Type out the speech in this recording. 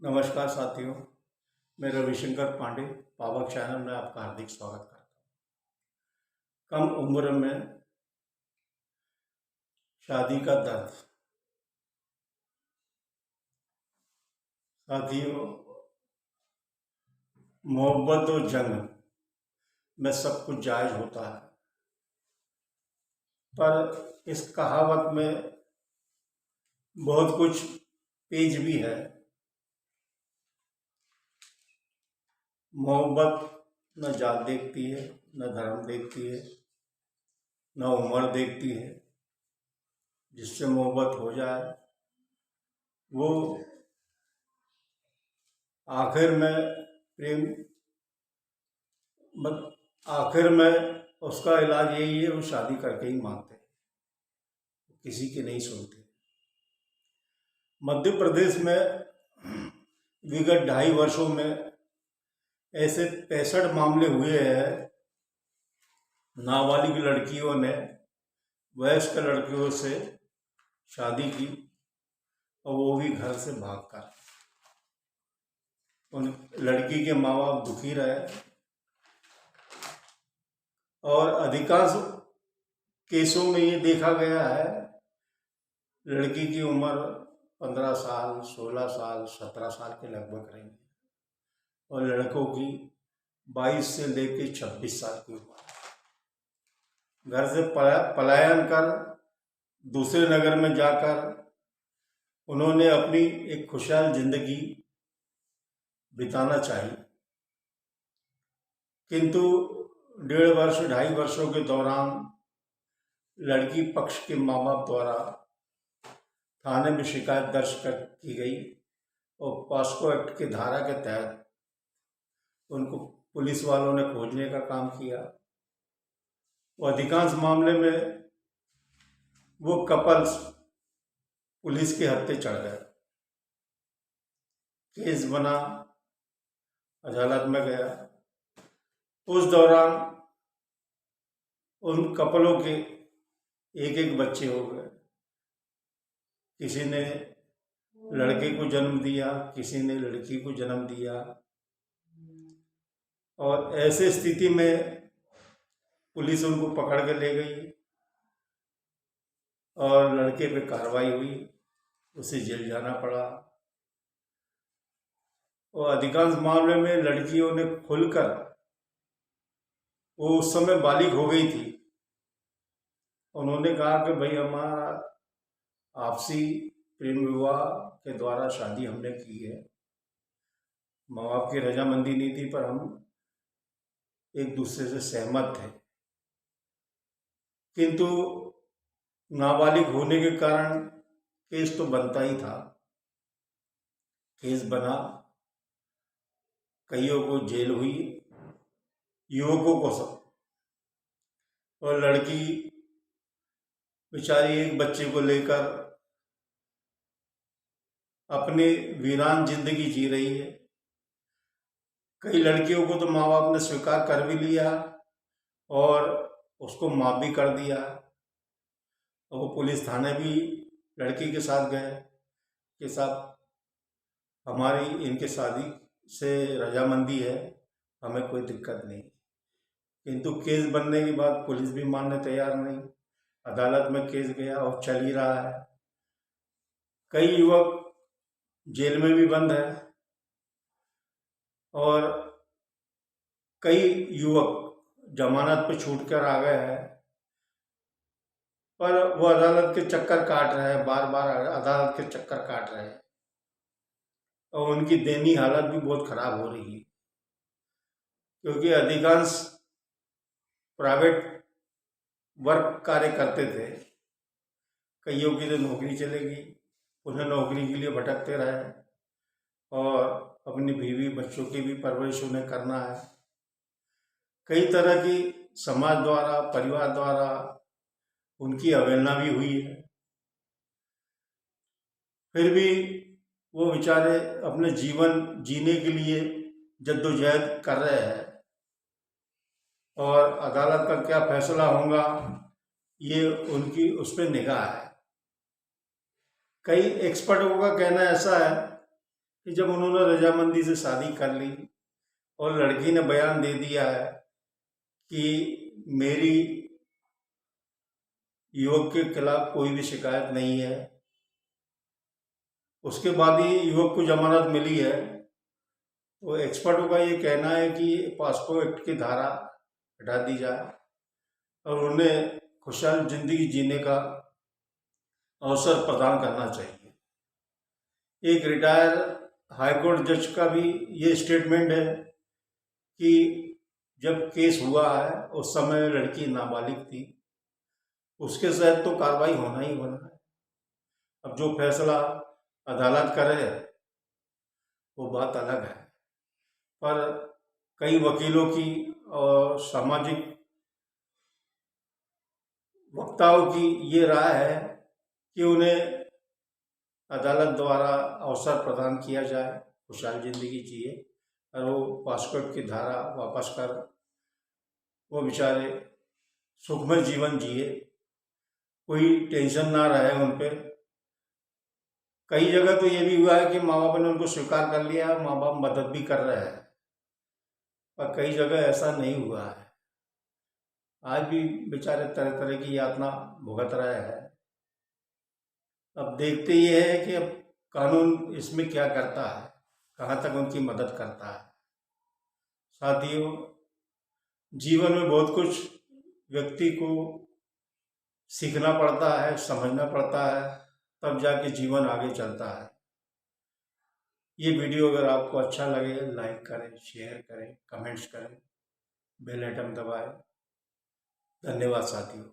नमस्कार साथियों, मैं रविशंकर पांडे पावक चैनल में आपका हार्दिक स्वागत करता हूँ। कम उम्र में शादी का दर्द। साथियों, मोहब्बत और जंग में सब कुछ जायज होता है, पर इस कहावत में बहुत कुछ पेच भी है। मोहब्बत न जात देखती है, न धर्म देखती है, न उम्र देखती है। जिससे मोहब्बत हो जाए वो आखिर में प्रेम आखिर में उसका इलाज यही है, वो शादी करके ही मानते हैं, किसी की नहीं सुनते। मध्य प्रदेश में विगत 2.5 वर्षों में ऐसे 65 मामले हुए हैं। नाबालिग लड़कियों ने वयस्क लड़कियों से शादी की और वो भी घर से भागकर। उन लड़की के माँ बाप दुखी रहे और अधिकांश केसों में ये देखा गया है, लड़की की उम्र 15 साल, 16 साल, 17 साल के लगभग रही है और लड़कों की 22 से लेकर 26 साल की उम्र। घर से पलायन कर दूसरे नगर में जाकर उन्होंने अपनी एक खुशहाल जिंदगी बिताना चाहिए, किंतु 1.5 वर्ष 2.5 वर्षों के दौरान लड़की पक्ष के माँ बाप द्वारा थाने में शिकायत दर्ज की गई और पॉस्को एक्ट की धारा के तहत उनको पुलिस वालों ने खोजने का काम किया। वो अधिकांश मामले में वो कपल्स पुलिस के हत्थे चढ़ गए। केस बना, अदालत में गया। उस दौरान उन कपलों के एक एक बच्चे हो गए। किसी ने लड़के को जन्म दिया, किसी ने लड़की को जन्म दिया और ऐसे स्थिति में पुलिस उनको पकड़ के ले गई और लड़के पे कार्रवाई हुई, उसे जेल जाना पड़ा। और अधिकांश मामले में लड़कियों ने खुलकर, वो उस समय बालिग हो गई थी, उन्होंने कहा कि भाई हमारा आपसी प्रेम विवाह के द्वारा शादी हमने की है, माँ बाप की रजामंदी नहीं थी, पर हम एक दूसरे से सहमत थे। किंतु नाबालिग होने के कारण केस तो बनता ही था। केस बना, कईयों को जेल हुई, युवकों को सब, और लड़की बेचारी एक बच्चे को लेकर अपनी वीरान जिंदगी जी रही है। कई लड़कियों को तो माँ बाप ने स्वीकार कर भी लिया और उसको माफ भी कर दिया और वो पुलिस थाने भी लड़की के साथ गए कि साहब हमारी इनके शादी से रजामंदी है, हमें कोई दिक्कत नहीं। किंतु केस बनने के बाद पुलिस भी मानने तैयार नहीं। अदालत में केस गया और चल ही रहा है। कई युवक जेल में भी बंद है और कई युवक जमानत पर छूट कर आ गए हैं, पर वो अदालत के चक्कर काट रहे हैं, बार बार अदालत के चक्कर काट रहे हैं और उनकी दैनिक हालत भी बहुत खराब हो रही है, क्योंकि अधिकांश प्राइवेट वर्क कार्य करते थे। कईयों की तो नौकरी चलेगी, उन्हें नौकरी के लिए भटकते रहे और अपनी बीवी बच्चों की भी परवरिश उन्हें करना है। कई तरह की समाज द्वारा, परिवार द्वारा उनकी अवहेलना भी हुई है, फिर भी वो बेचारे अपने जीवन जीने के लिए जद्दोजहद कर रहे हैं और अदालत का क्या फैसला होगा ये उनकी उस पर निगाह है। कई एक्सपर्टों का कहना ऐसा है कि जब उन्होंने रजामंदी से शादी कर ली और लड़की ने बयान दे दिया है कि मेरी युवक के खिलाफ कोई भी शिकायत नहीं है, उसके बाद ही युवक को जमानत मिली है, तो एक्सपर्टों का ये कहना है कि पॉस्को एक्ट की धारा हटा दी जाए और उन्हें खुशहाल जिंदगी जीने का अवसर प्रदान करना चाहिए। एक रिटायर हाईकोर्ट जज का भी ये स्टेटमेंट है कि जब केस हुआ है उस समय लड़की नाबालिग थी, उसके साथ तो कार्रवाई होना ही होना है। अब जो फैसला अदालत करे वो बात अलग है, पर कई वकीलों की और सामाजिक वक्ताओं की ये राय है कि उन्हें अदालत द्वारा अवसर प्रदान किया जाए, खुशहाल जिंदगी जिए और वो पॉस्को की धारा वापस कर वो बेचारे सुखमय जीवन जिए, कोई टेंशन ना रहे उन पे। कई जगह तो ये भी हुआ है कि माँ बाप ने उनको स्वीकार कर लिया, माँ बाप मदद भी कर रहे हैं, पर कई जगह ऐसा नहीं हुआ है। आज भी बेचारे तरह तरह की यातना भुगत रहे हैं। अब देखते ये है कि अब कानून इसमें क्या करता है, कहाँ तक उनकी मदद करता है। साथियों, जीवन में बहुत कुछ व्यक्ति को सीखना पड़ता है, समझना पड़ता है, तब जाके जीवन आगे चलता है। ये वीडियो अगर आपको अच्छा लगे लाइक करें, शेयर करें, कमेंट्स करें, बेल आइकन दबाएं। धन्यवाद साथियों।